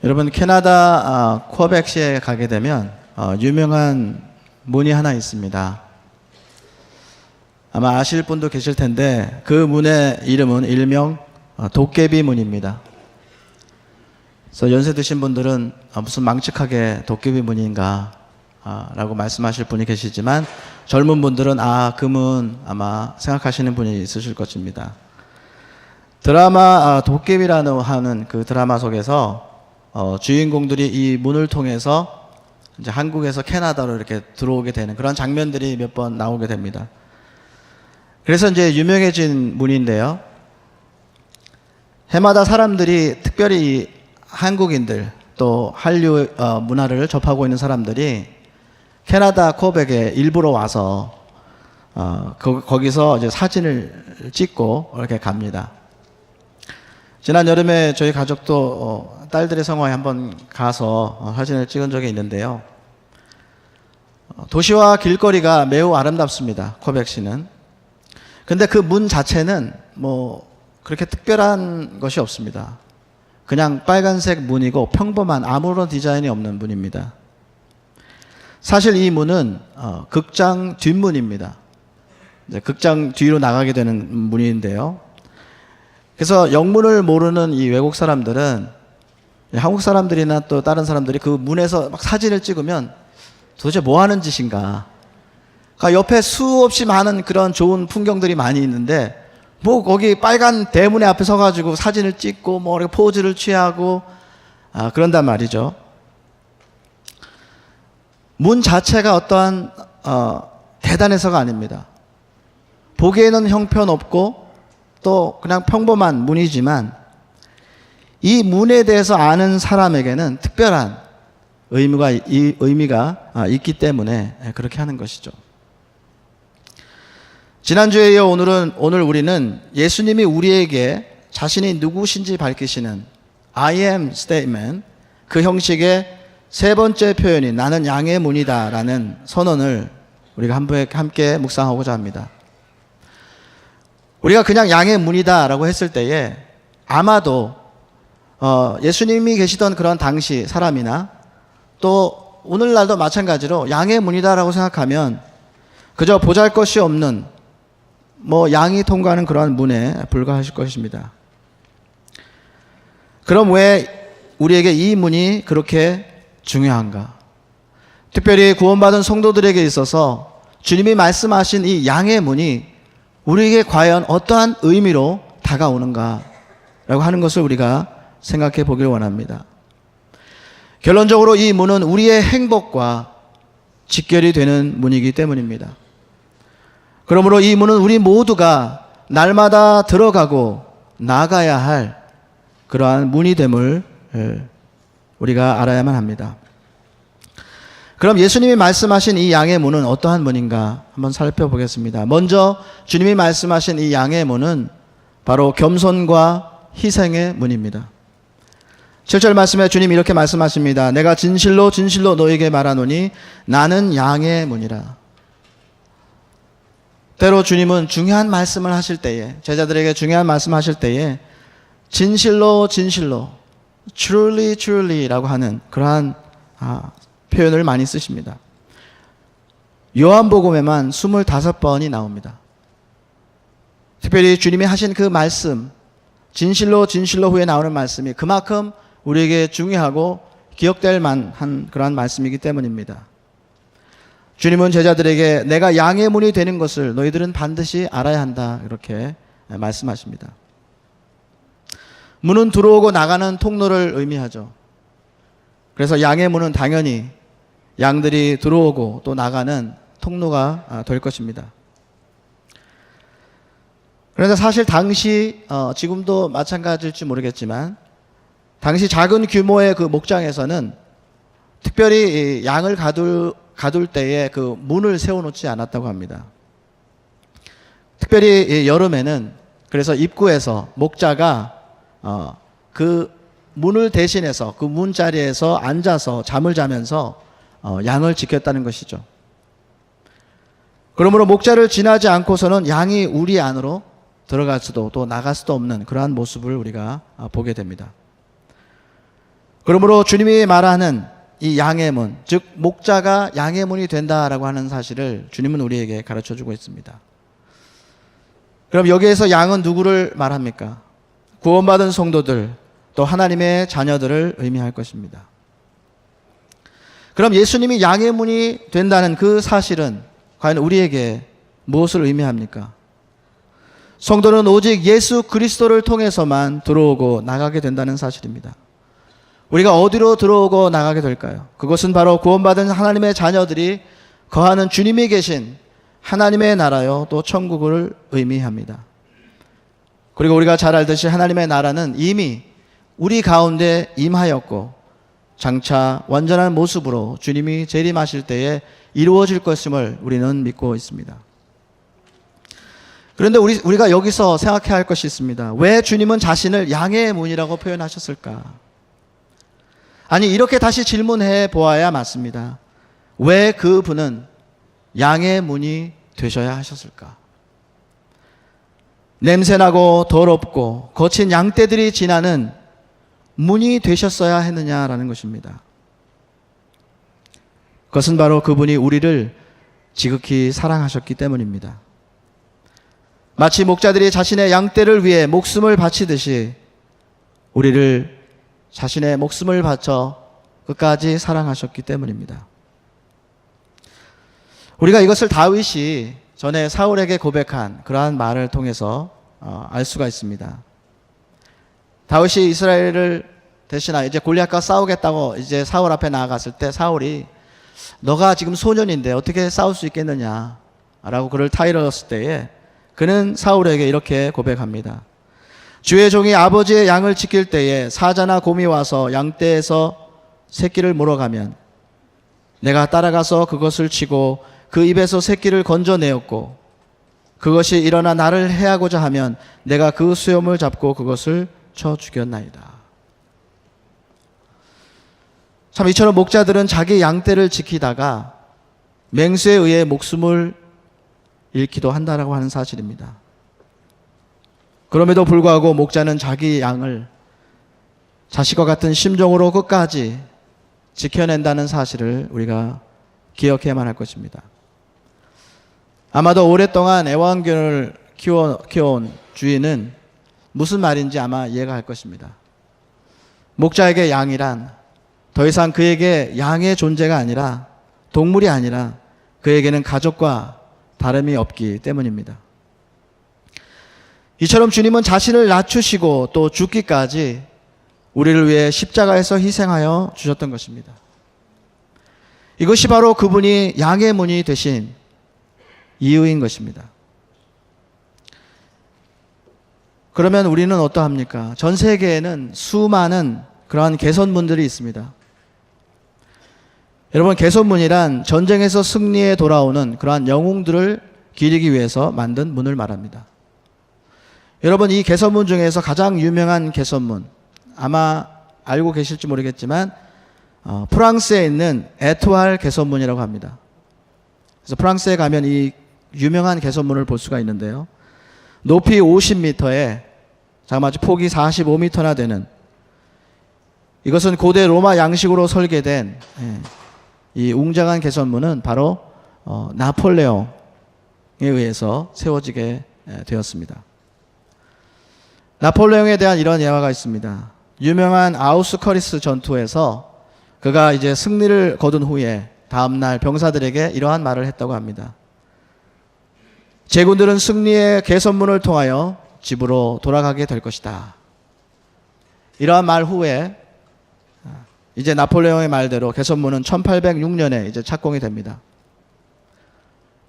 여러분 캐나다 퀘벡시에 가게 되면 유명한 문이 하나 있습니다. 아마 아실 분도 계실 텐데 그 문의 이름은 일명 도깨비 문입니다. 그래서 연세 드신 분들은 무슨 망측하게 도깨비 문인가 라고 말씀하실 분이 계시지만 젊은 분들은 그 문 아마 생각하시는 분이 있으실 것입니다. 드라마 도깨비라는 하는 그 드라마 속에서 주인공들이 이 문을 통해서 이제 한국에서 캐나다로 이렇게 들어오게 되는 그런 장면들이 몇 번 나오게 됩니다. 그래서 이제 유명해진 문인데요. 해마다 사람들이 특별히 한국인들 또 한류 문화를 접하고 있는 사람들이 캐나다 퀘벡에 일부러 와서 거기서 이제 사진을 찍고 이렇게 갑니다. 지난 여름에 저희 가족도 딸들의 성화에 한번 가서 사진을 찍은 적이 있는데요. 도시와 길거리가 매우 아름답습니다. 퀘벡시는. 근데 그 문 자체는 뭐 그렇게 특별한 것이 없습니다. 그냥 빨간색 문이고 평범한 아무런 디자인이 없는 문입니다. 사실 이 문은 극장 뒷문입니다. 극장 뒤로 나가게 되는 문인데요. 그래서 영문을 모르는 이 외국 사람들은 한국 사람들이나 또 다른 사람들이 그 문에서 막 사진을 찍으면 도대체 뭐 하는 짓인가. 그러니까 옆에 수없이 많은 그런 좋은 풍경들이 많이 있는데 뭐 거기 빨간 대문에 앞에 서가지고 사진을 찍고 뭐 이렇게 포즈를 취하고 그런단 말이죠. 문 자체가 어떠한 대단해서가 아닙니다. 보기에는 형편없고 또 그냥 평범한 문이지만 이 문에 대해서 아는 사람에게는 특별한 의미가 있기 때문에 그렇게 하는 것이죠. 지난주에 이어 오늘 우리는 예수님이 우리에게 자신이 누구신지 밝히시는 I am statement, 그 형식의 세 번째 표현이 나는 양의 문이다 라는 선언을 우리가 함께 묵상하고자 합니다. 우리가 그냥 양의 문이다 라고 했을 때에 아마도 예수님이 계시던 그런 당시 사람이나 또 오늘날도 마찬가지로 양의 문이다 라고 생각하면 그저 보잘것이 없는 양이 통과하는 그러한 문에 불과하실 것입니다. 그럼 왜 우리에게 이 문이 그렇게 중요한가? 특별히 구원받은 성도들에게 있어서 주님이 말씀하신 이 양의 문이 우리에게 과연 어떠한 의미로 다가오는가 라고 하는 것을 우리가 생각해 보길 원합니다. 결론적으로 이 문은 우리의 행복과 직결이 되는 문이기 때문입니다. 그러므로 이 문은 우리 모두가 날마다 들어가고 나가야 할 그러한 문이 됨을 우리가 알아야만 합니다. 그럼 예수님이 말씀하신 이 양의 문은 어떠한 문인가 한번 살펴보겠습니다. 먼저 주님이 말씀하신 이 양의 문은 바로 겸손과 희생의 문입니다. 7절 말씀에 주님이 이렇게 말씀하십니다. 내가 진실로 진실로 너에게 말하노니 나는 양의 문이라. 때로 주님은 중요한 말씀을 하실 때에, 제자들에게 중요한 말씀을 하실 때에 진실로 진실로 truly truly라고 하는 그러한 표현을 많이 쓰십니다. 요한복음에만 25번이 나옵니다. 특별히 주님이 하신 그 말씀, 진실로 진실로 후에 나오는 말씀이 그만큼 우리에게 중요하고 기억될 만한 그러한 말씀이기 때문입니다. 주님은 제자들에게 내가 양의 문이 되는 것을 너희들은 반드시 알아야 한다 이렇게 말씀하십니다. 문은 들어오고 나가는 통로를 의미하죠. 그래서 양의 문은 당연히 양들이 들어오고 또 나가는 통로가 될 것입니다. 그런데 사실 당시 지금도 마찬가지일지 모르겠지만 당시 작은 규모의 그 목장에서는 특별히 양을 가둘 때에 그 문을 세워놓지 않았다고 합니다. 특별히 여름에는 그래서 입구에서 목자가 그 문을 대신해서 그 문자리에서 앉아서 잠을 자면서 양을 지켰다는 것이죠. 그러므로 목자를 지나지 않고서는 양이 우리 안으로 들어갈 수도 또 나갈 수도 없는 그러한 모습을 우리가 보게 됩니다. 그러므로 주님이 말하는 이 양의 문, 즉 목자가 양의 문이 된다라고 하는 사실을 주님은 우리에게 가르쳐주고 있습니다. 그럼 여기에서 양은 누구를 말합니까? 구원받은 성도들, 또 하나님의 자녀들을 의미할 것입니다. 그럼 예수님이 양의 문이 된다는 그 사실은 과연 우리에게 무엇을 의미합니까? 성도는 오직 예수 그리스도를 통해서만 들어오고 나가게 된다는 사실입니다. 우리가 어디로 들어오고 나가게 될까요? 그것은 바로 구원받은 하나님의 자녀들이 거하는 주님이 계신 하나님의 나라요, 또 천국을 의미합니다. 그리고 우리가 잘 알듯이 하나님의 나라는 이미 우리 가운데 임하였고 장차 완전한 모습으로 주님이 재림하실 때에 이루어질 것임을 우리는 믿고 있습니다. 그런데 우리가 여기서 생각해야 할 것이 있습니다. 왜 주님은 자신을 양의 문이라고 표현하셨을까? 아니, 이렇게 다시 질문해 보아야 맞습니다. 왜 그분은 양의 문이 되셔야 하셨을까? 냄새나고 더럽고 거친 양떼들이 지나는 문이 되셨어야 했느냐라는 것입니다. 그것은 바로 그분이 우리를 지극히 사랑하셨기 때문입니다. 마치 목자들이 자신의 양떼를 위해 목숨을 바치듯이 우리를 자신의 목숨을 바쳐 끝까지 사랑하셨기 때문입니다. 우리가 이것을 다윗이 전에 사울에게 고백한 그러한 말을 통해서 알 수가 있습니다. 다윗이 이스라엘을 대신하여 이제 골리앗과 싸우겠다고 이제 사울 앞에 나아갔을 때 사울이 너가 지금 소년인데 어떻게 싸울 수 있겠느냐 라고 그를 타이르었을 때에 그는 사울에게 이렇게 고백합니다. 주의 종이 아버지의 양을 지킬 때에 사자나 곰이 와서 양떼에서 새끼를 물어가면 내가 따라가서 그것을 치고 그 입에서 새끼를 건져내었고 그것이 일어나 나를 해하고자 하면 내가 그 수염을 잡고 그것을 쳐 죽였나이다. 참 이처럼 목자들은 자기 양떼를 지키다가 맹수에 의해 목숨을 잃기도 한다라고 하는 사실입니다. 그럼에도 불구하고 목자는 자기 양을 자식과 같은 심정으로 끝까지 지켜낸다는 사실을 우리가 기억해야만 할 것입니다. 아마도 오랫동안 애완견을 키워온 주인은 무슨 말인지 아마 이해가 할 것입니다. 목자에게 양이란 더 이상 그에게 양의 존재가 아니라 동물이 아니라 그에게는 가족과 다름이 없기 때문입니다. 이처럼 주님은 자신을 낮추시고 또 죽기까지 우리를 위해 십자가에서 희생하여 주셨던 것입니다. 이것이 바로 그분이 양의 문이 되신 이유인 것입니다. 그러면 우리는 어떠합니까? 전 세계에는 수많은 그러한 개선문들이 있습니다. 여러분, 개선문이란 전쟁에서 승리해 돌아오는 그러한 영웅들을 기리기 위해서 만든 문을 말합니다. 여러분, 이 개선문 중에서 가장 유명한 개선문, 아마 알고 계실지 모르겠지만 프랑스에 있는 에투알 개선문이라고 합니다. 그래서 프랑스에 가면 이 유명한 개선문을 볼 수가 있는데요. 높이 50m에 자그마치 폭이 45m나 되는, 이것은 고대 로마 양식으로 설계된 이 웅장한 개선문은 바로 나폴레옹에 의해서 세워지게 되었습니다. 나폴레옹에 대한 이런 예화가 있습니다. 유명한 아우스커리스 전투에서 그가 이제 승리를 거둔 후에 다음날 병사들에게 이러한 말을 했다고 합니다. 제군들은 승리의 개선문을 통하여 집으로 돌아가게 될 것이다. 이러한 말 후에 이제 나폴레옹의 말대로 개선문은 1806년에 이제 착공이 됩니다.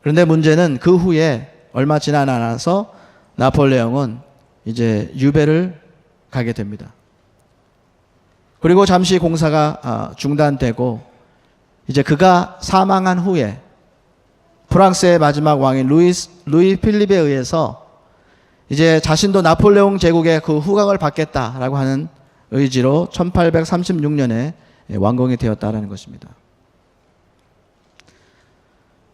그런데 문제는 그 후에 얼마 지나지 않아서 나폴레옹은 이제 유배를 가게 됩니다. 그리고 잠시 공사가 중단되고 이제 그가 사망한 후에 프랑스의 마지막 왕인 루이 필립에 의해서 이제 자신도 나폴레옹 제국의 그 후광을 받겠다라고 하는 의지로 1836년에 완공이 되었다라는 것입니다.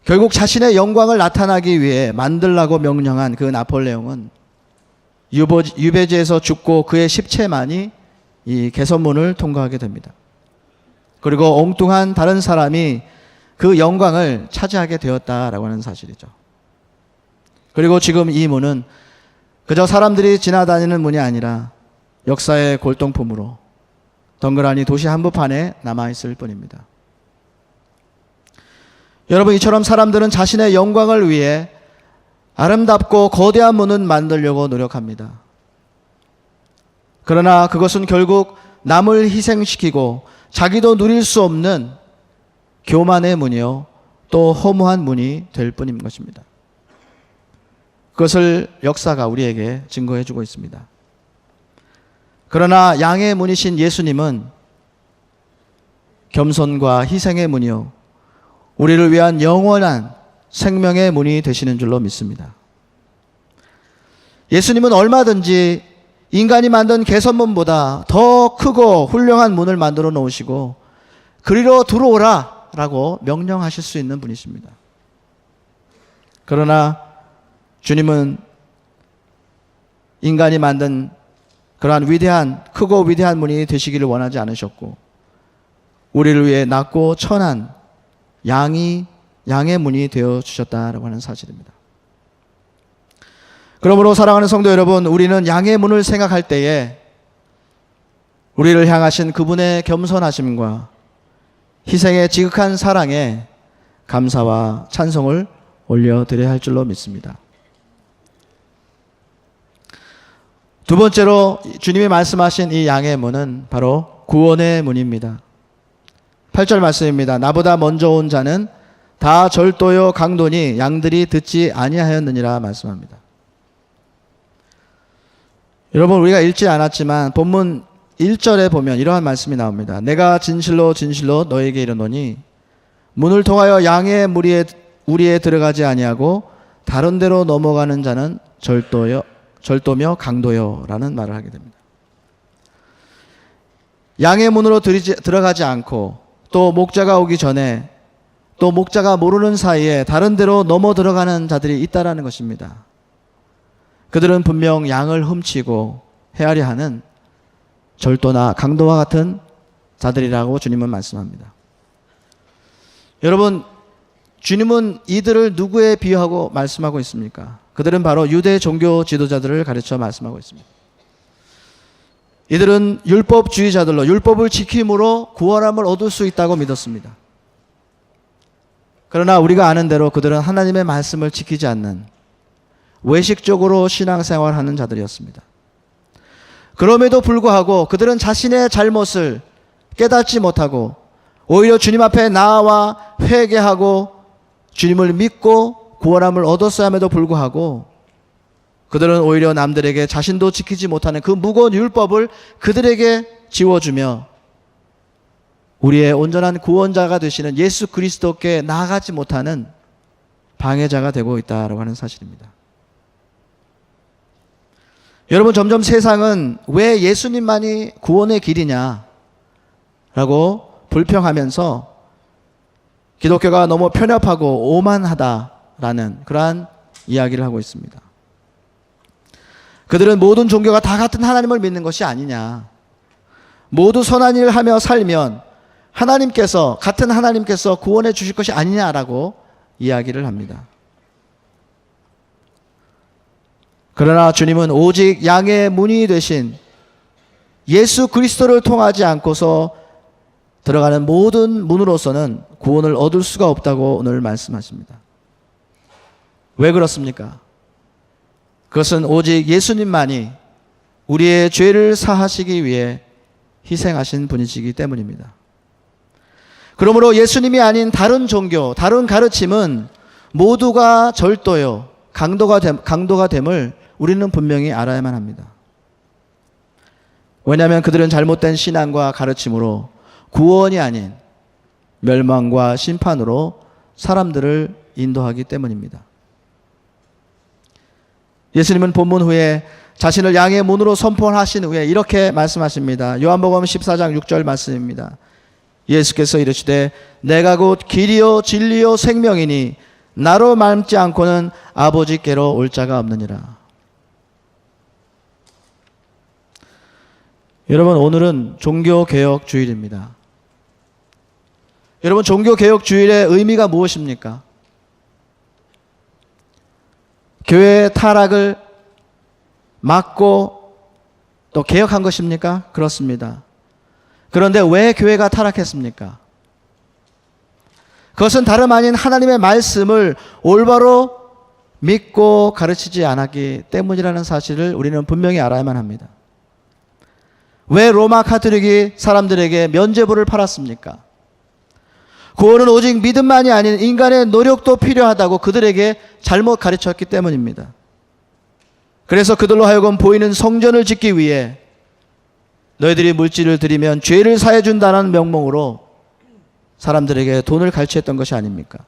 결국 자신의 영광을 나타나기 위해 만들라고 명령한 그 나폴레옹은 유배지에서 죽고 그의 십체만이 이 개선문을 통과하게 됩니다. 그리고 엉뚱한 다른 사람이 그 영광을 차지하게 되었다라고 하는 사실이죠. 그리고 지금 이 문은 그저 사람들이 지나다니는 문이 아니라 역사의 골동품으로 덩그러니 도시 한복판에 남아있을 뿐입니다. 여러분, 이처럼 사람들은 자신의 영광을 위해 아름답고 거대한 문은 만들려고 노력합니다. 그러나 그것은 결국 남을 희생시키고 자기도 누릴 수 없는 교만의 문이요, 또 허무한 문이 될 뿐인 것입니다. 그것을 역사가 우리에게 증거해 주고 있습니다. 그러나 양의 문이신 예수님은 겸손과 희생의 문이요, 우리를 위한 영원한 생명의 문이 되시는 줄로 믿습니다. 예수님은 얼마든지 인간이 만든 개선문보다 더 크고 훌륭한 문을 만들어 놓으시고 그리로 들어오라 라고 명령하실 수 있는 분이십니다. 그러나 주님은 인간이 만든 그러한 위대한, 크고 위대한 문이 되시기를 원하지 않으셨고, 우리를 위해 낮고 천한 양의 문이 되어 주셨다라고 하는 사실입니다. 그러므로 사랑하는 성도 여러분, 우리는 양의 문을 생각할 때에 우리를 향하신 그분의 겸손하심과 희생의 지극한 사랑에 감사와 찬송을 올려드려야 할 줄로 믿습니다. 두 번째로 주님이 말씀하신 이 양의 문은 바로 구원의 문입니다. 8절 말씀입니다. 나보다 먼저 온 자는 다 절도요 강도니 양들이 듣지 아니하였느니라 말씀합니다. 여러분, 우리가 읽지 않았지만 본문 1절에 보면 이러한 말씀이 나옵니다. 내가 진실로 진실로 너에게 이르노니 문을 통하여 양의 우리에 들어가지 아니하고 다른 데로 넘어가는 자는 절도며 강도요 라는 말을 하게 됩니다. 양의 문으로 들어가지 않고 또 목자가 오기 전에 또 목자가 모르는 사이에 다른 데로 넘어 들어가는 자들이 있다라는 것입니다. 그들은 분명 양을 훔치고 헤아려 하는 절도나 강도와 같은 자들이라고 주님은 말씀합니다. 여러분, 주님은 이들을 누구에 비유하고 말씀하고 있습니까? 그들은 바로 유대 종교 지도자들을 가르쳐 말씀하고 있습니다. 이들은 율법주의자들로 율법을 지킴으로 구원함을 얻을 수 있다고 믿었습니다. 그러나 우리가 아는 대로 그들은 하나님의 말씀을 지키지 않는 외식적으로 신앙생활하는 자들이었습니다. 그럼에도 불구하고 그들은 자신의 잘못을 깨닫지 못하고 오히려 주님 앞에 나아와 회개하고 주님을 믿고 구원함을 얻었어야 함에도 불구하고 그들은 오히려 남들에게 자신도 지키지 못하는 그 무거운 율법을 그들에게 지워주며 우리의 온전한 구원자가 되시는 예수 그리스도께 나아가지 못하는 방해자가 되고 있다고 하는 사실입니다. 여러분, 점점 세상은 왜 예수님만이 구원의 길이냐라고 불평하면서 기독교가 너무 편협하고 오만하다라는 그러한 이야기를 하고 있습니다. 그들은 모든 종교가 다 같은 하나님을 믿는 것이 아니냐, 모두 선한 일을 하며 살면 같은 하나님께서 구원해 주실 것이 아니냐라고 이야기를 합니다. 그러나 주님은 오직 양의 문이 되신 예수 그리스도를 통하지 않고서 들어가는 모든 문으로서는 구원을 얻을 수가 없다고 오늘 말씀하십니다. 왜 그렇습니까? 그것은 오직 예수님만이 우리의 죄를 사하시기 위해 희생하신 분이시기 때문입니다. 그러므로 예수님이 아닌 다른 종교, 다른 가르침은 모두가 절도요, 강도가 됨을 우리는 분명히 알아야만 합니다. 왜냐하면 그들은 잘못된 신앙과 가르침으로 구원이 아닌 멸망과 심판으로 사람들을 인도하기 때문입니다. 예수님은 본문 후에 자신을 양의 문으로 선포하신 후에 이렇게 말씀하십니다. 요한복음 14장 6절 말씀입니다. 예수께서 이르시되 내가 곧 길이요 진리요 생명이니 나로 말지 않고는 아버지께로 올 자가 없느니라. 여러분, 오늘은 종교개혁 주일입니다. 여러분, 종교개혁 주일의 의미가 무엇입니까? 교회의 타락을 막고 또 개혁한 것입니까? 그렇습니다. 그런데 왜 교회가 타락했습니까? 그것은 다름 아닌 하나님의 말씀을 올바로 믿고 가르치지 않았기 때문이라는 사실을 우리는 분명히 알아야만 합니다. 왜 로마 카톨릭이 사람들에게 면죄부를 팔았습니까? 구원은 오직 믿음만이 아닌 인간의 노력도 필요하다고 그들에게 잘못 가르쳤기 때문입니다. 그래서 그들로 하여금 보이는 성전을 짓기 위해 너희들이 물질을 드리면 죄를 사해준다는 명목으로 사람들에게 돈을 갈취했던 것이 아닙니까?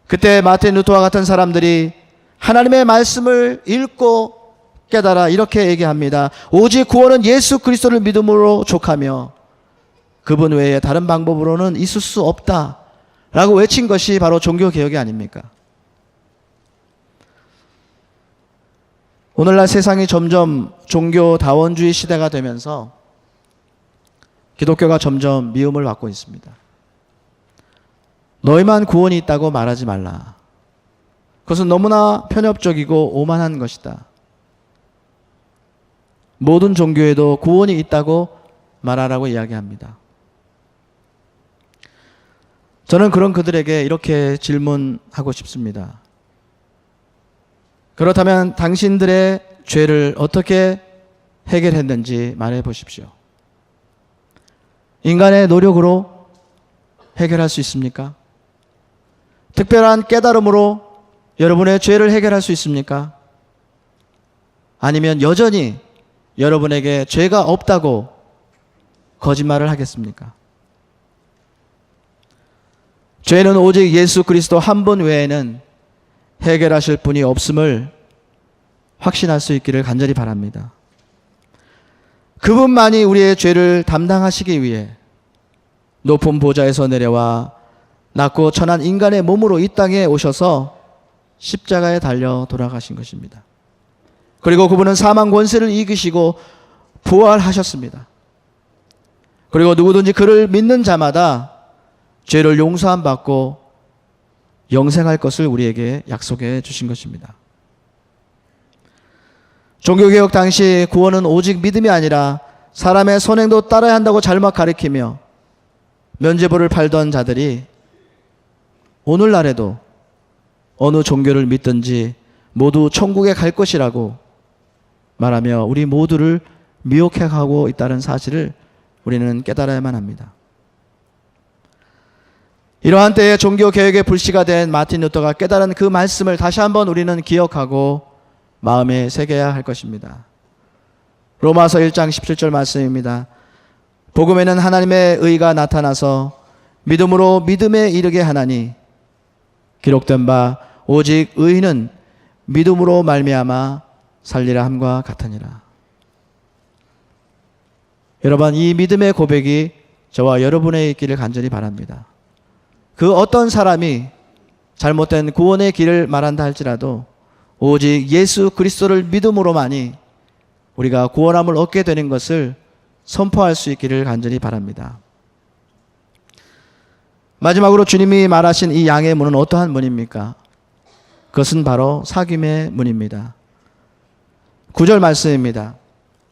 그때 마틴 루터와 같은 사람들이 하나님의 말씀을 읽고 깨달아 이렇게 얘기합니다. 오직 구원은 예수 그리스도를 믿음으로 족하며 그분 외에 다른 방법으로는 있을 수 없다 라고 외친 것이 바로 종교개혁이 아닙니까? 오늘날 세상이 점점 종교다원주의 시대가 되면서 기독교가 점점 미움을 받고 있습니다. 너희만 구원이 있다고 말하지 말라. 그것은 너무나 편협적이고 오만한 것이다. 모든 종교에도 구원이 있다고 말하라고 이야기합니다. 저는 그런 그들에게 이렇게 질문하고 싶습니다. 그렇다면 당신들의 죄를 어떻게 해결했는지 말해 보십시오. 인간의 노력으로 해결할 수 있습니까? 특별한 깨달음으로 여러분의 죄를 해결할 수 있습니까? 아니면 여전히 여러분에게 죄가 없다고 거짓말을 하겠습니까? 죄는 오직 예수 그리스도 한 분 외에는 해결하실 분이 없음을 확신할 수 있기를 간절히 바랍니다. 그분만이 우리의 죄를 담당하시기 위해 높은 보좌에서 내려와 낮고 천한 인간의 몸으로 이 땅에 오셔서 십자가에 달려 돌아가신 것입니다. 그리고 그분은 사망 권세를 이기시고 부활하셨습니다. 그리고 누구든지 그를 믿는 자마다 죄를 용서함 받고 영생할 것을 우리에게 약속해 주신 것입니다. 종교개혁 당시 구원은 오직 믿음이 아니라 사람의 선행도 따라야 한다고 잘못 가르치며 면죄부를 팔던 자들이 오늘날에도 어느 종교를 믿든지 모두 천국에 갈 것이라고 말하며 우리 모두를 미혹해가고 있다는 사실을 우리는 깨달아야만 합니다. 이러한 때에 종교개혁의 불씨가 된 마틴 루터가 깨달은 그 말씀을 다시 한번 우리는 기억하고 마음에 새겨야 할 것입니다. 로마서 1장 17절 말씀입니다. 복음에는 하나님의 의가 나타나서 믿음으로 믿음에 이르게 하나니 기록된 바 오직 의인은 믿음으로 말미암아 살리라 함과 같으니라. 여러분, 이 믿음의 고백이 저와 여러분의 있기를 간절히 바랍니다. 그 어떤 사람이 잘못된 구원의 길을 말한다 할지라도 오직 예수 그리스도를 믿음으로만이 우리가 구원함을 얻게 되는 것을 선포할 수 있기를 간절히 바랍니다. 마지막으로 주님이 말하신 이 양의 문은 어떠한 문입니까? 그것은 바로 사귐의 문입니다. 9절 말씀입니다.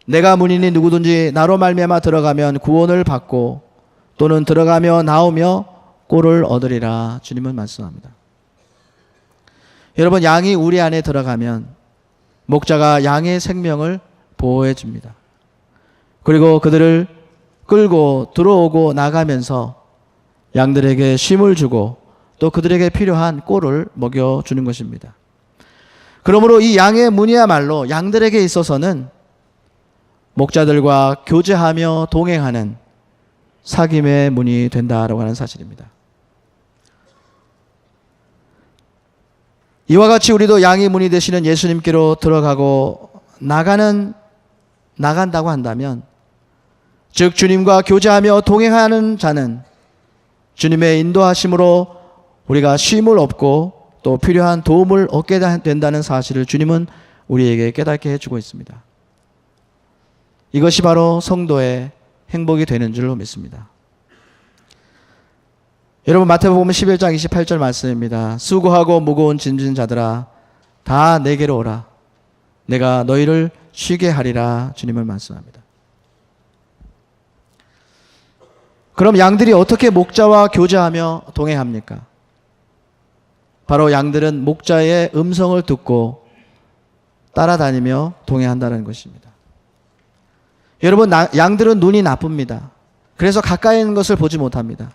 내가 문이니 누구든지 나로 말미암아 들어가면 구원을 받고 또는 들어가며 나오며 꼴을 얻으리라. 주님은 말씀합니다. 여러분, 양이 우리 안에 들어가면 목자가 양의 생명을 보호해 줍니다. 그리고 그들을 끌고 들어오고 나가면서 양들에게 쉼을 주고 또 그들에게 필요한 꼴을 먹여주는 것입니다. 그러므로 이 양의 문이야말로 양들에게 있어서는 목자들과 교제하며 동행하는 사귐의 문이 된다라고 하는 사실입니다. 이와 같이 우리도 양의 문이 되시는 예수님께로 들어가고 나간다고 한다면, 즉 주님과 교제하며 동행하는 자는 주님의 인도하심으로 우리가 쉼을 얻고 또 필요한 도움을 얻게 된다는 사실을 주님은 우리에게 깨닫게 해주고 있습니다. 이것이 바로 성도의 행복이 되는 줄로 믿습니다. 여러분, 마태복음 11장 28절 말씀입니다. 수고하고 무거운 짐진 자들아 다 내게로 오라. 내가 너희를 쉬게 하리라. 주님을 말씀합니다. 그럼 양들이 어떻게 목자와 교제하며 동행합니까? 바로 양들은 목자의 음성을 듣고 따라다니며 동행한다는 것입니다. 여러분, 양들은 눈이 나쁩니다. 그래서 가까이 있는 것을 보지 못합니다.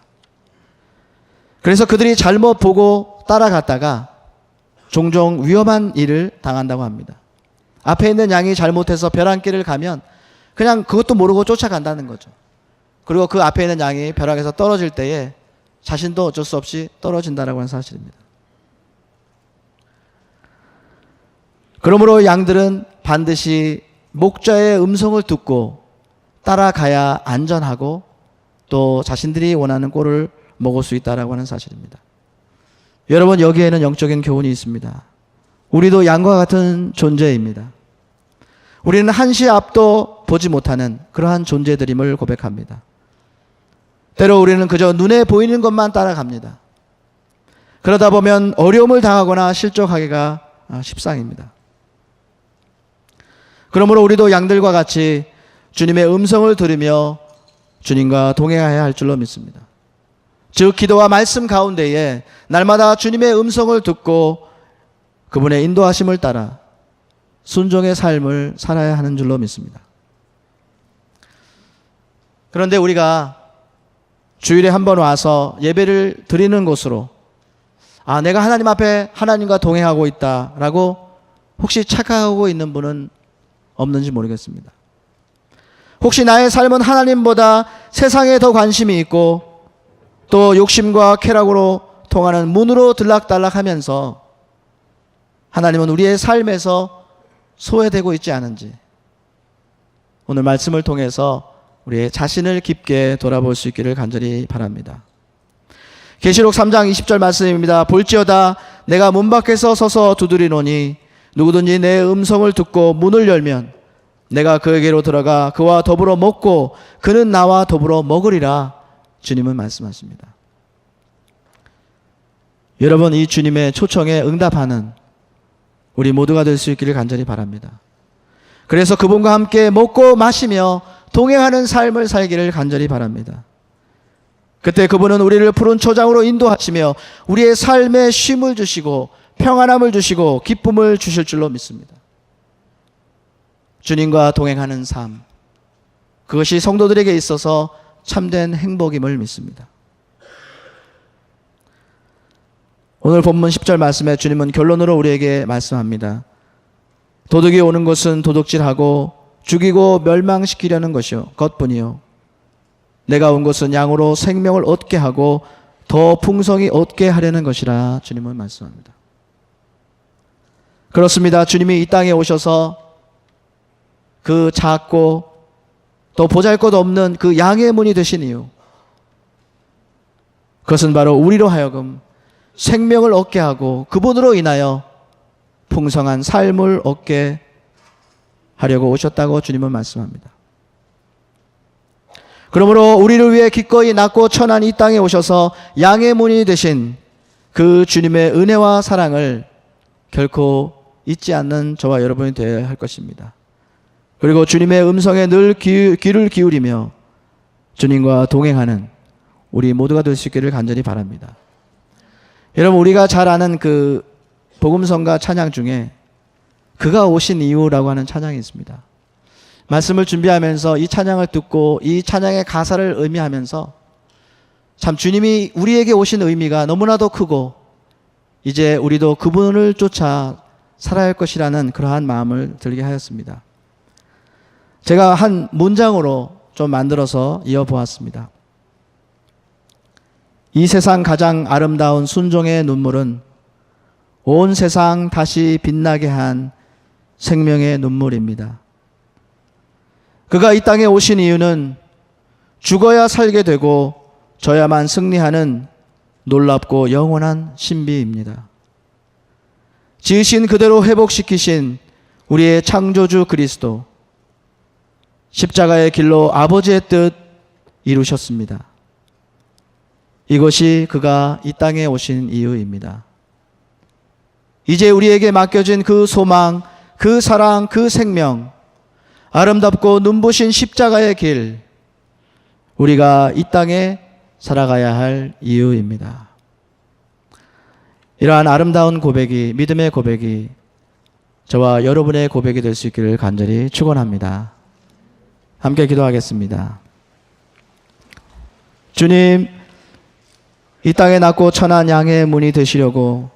그래서 그들이 잘못 보고 따라갔다가 종종 위험한 일을 당한다고 합니다. 앞에 있는 양이 잘못해서 벼랑길을 가면 그냥 그것도 모르고 쫓아간다는 거죠. 그리고 그 앞에 있는 양이 벼락에서 떨어질 때에 자신도 어쩔 수 없이 떨어진다는 하는 사실입니다. 그러므로 양들은 반드시 목자의 음성을 듣고 따라가야 안전하고 또 자신들이 원하는 꼴을 먹을 수 있다라고 하는 사실입니다. 여러분, 여기에는 영적인 교훈이 있습니다. 우리도 양과 같은 존재입니다. 우리는 한시 앞도 보지 못하는 그러한 존재들임을 고백합니다. 때로 우리는 그저 눈에 보이는 것만 따라갑니다. 그러다 보면 어려움을 당하거나 실족하기가 십상입니다. 그러므로 우리도 양들과 같이 주님의 음성을 들으며 주님과 동행해야 할 줄로 믿습니다. 즉, 기도와 말씀 가운데에 날마다 주님의 음성을 듣고 그분의 인도하심을 따라 순종의 삶을 살아야 하는 줄로 믿습니다. 그런데 우리가 주일에 한 번 와서 예배를 드리는 곳으로 내가 하나님 앞에 하나님과 동행하고 있다라고 혹시 착각하고 있는 분은 없는지 모르겠습니다. 혹시 나의 삶은 하나님보다 세상에 더 관심이 있고 또 욕심과 쾌락으로 통하는 문으로 들락달락하면서 하나님은 우리의 삶에서 소외되고 있지 않은지 오늘 말씀을 통해서 우리의 자신을 깊게 돌아볼 수 있기를 간절히 바랍니다. 계시록 3장 20절 말씀입니다. 볼지어다 내가 문 밖에서 서서 두드리노니 누구든지 내 음성을 듣고 문을 열면 내가 그에게로 들어가 그와 더불어 먹고 그는 나와 더불어 먹으리라. 주님은 말씀하십니다. 여러분, 이 주님의 초청에 응답하는 우리 모두가 될 수 있기를 간절히 바랍니다. 그래서 그분과 함께 먹고 마시며 동행하는 삶을 살기를 간절히 바랍니다. 그때 그분은 우리를 푸른 초장으로 인도하시며 우리의 삶에 쉼을 주시고 평안함을 주시고 기쁨을 주실 줄로 믿습니다. 주님과 동행하는 삶, 그것이 성도들에게 있어서 참된 행복임을 믿습니다. 오늘 본문 10절 말씀에 주님은 결론으로 우리에게 말씀합니다. 도둑이 오는 것은 도둑질하고 죽이고 멸망시키려는 것뿐이요 내가 온 것은 양으로 생명을 얻게 하고 더 풍성히 얻게 하려는 것이라. 주님은 말씀합니다. 그렇습니다. 주님이 이 땅에 오셔서 그 작고 또 보잘것없는 그 양의 문이 되신 이유, 그것은 바로 우리로 하여금 생명을 얻게 하고 그분으로 인하여 풍성한 삶을 얻게 하려고 오셨다고 주님은 말씀합니다. 그러므로 우리를 위해 기꺼이 낮고 천한 이 땅에 오셔서 양의 문이 되신 그 주님의 은혜와 사랑을 결코 잊지 않는 저와 여러분이 되어야 할 것입니다. 그리고 주님의 음성에 늘 귀를 기울이며 주님과 동행하는 우리 모두가 될 수 있기를 간절히 바랍니다. 여러분, 우리가 잘 아는 그 복음성가 찬양 중에 그가 오신 이유라고 하는 찬양이 있습니다. 말씀을 준비하면서 이 찬양을 듣고 이 찬양의 가사를 의미하면서 참 주님이 우리에게 오신 의미가 너무나도 크고 이제 우리도 그분을 쫓아 살아야 할 것이라는 그러한 마음을 들게 하였습니다. 제가 한 문장으로 좀 만들어서 이어보았습니다. 이 세상 가장 아름다운 순종의 눈물은 온 세상 다시 빛나게 한 생명의 눈물입니다. 그가 이 땅에 오신 이유는 죽어야 살게 되고 져야만 승리하는 놀랍고 영원한 신비입니다. 지으신 그대로 회복시키신 우리의 창조주 그리스도, 십자가의 길로 아버지의 뜻 이루셨습니다. 이것이 그가 이 땅에 오신 이유입니다. 이제 우리에게 맡겨진 그 소망, 그 사랑, 그 생명, 아름답고 눈부신 십자가의 길, 우리가 이 땅에 살아가야 할 이유입니다. 이러한 아름다운 고백이, 믿음의 고백이 저와 여러분의 고백이 될 수 있기를 간절히 축원합니다. 함께 기도하겠습니다. 주님, 이 땅에 낳고 천한 양의 문이 되시려고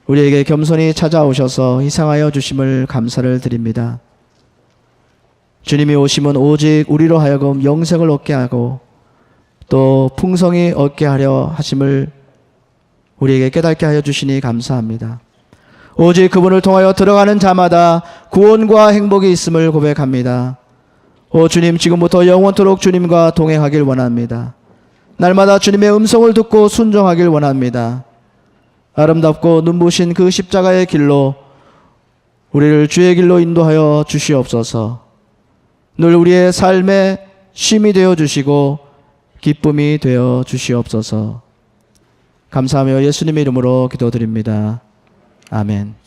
우리에게 겸손히 찾아오셔서 희생하여 주심을 감사를 드립니다. 주님이 오심은 오직 우리로 하여금 영생을 얻게 하고 또 풍성히 얻게 하려 하심을 우리에게 깨닫게 하여 주시니 감사합니다. 오직 그분을 통하여 들어가는 자마다 구원과 행복이 있음을 고백합니다. 오 주님, 지금부터 영원토록 주님과 동행하길 원합니다. 날마다 주님의 음성을 듣고 순종하길 원합니다. 아름답고 눈부신 그 십자가의 길로 우리를 주의 길로 인도하여 주시옵소서. 늘 우리의 삶의 쉼이 되어 주시고 기쁨이 되어 주시옵소서. 감사하며 예수님의 이름으로 기도드립니다. 아멘.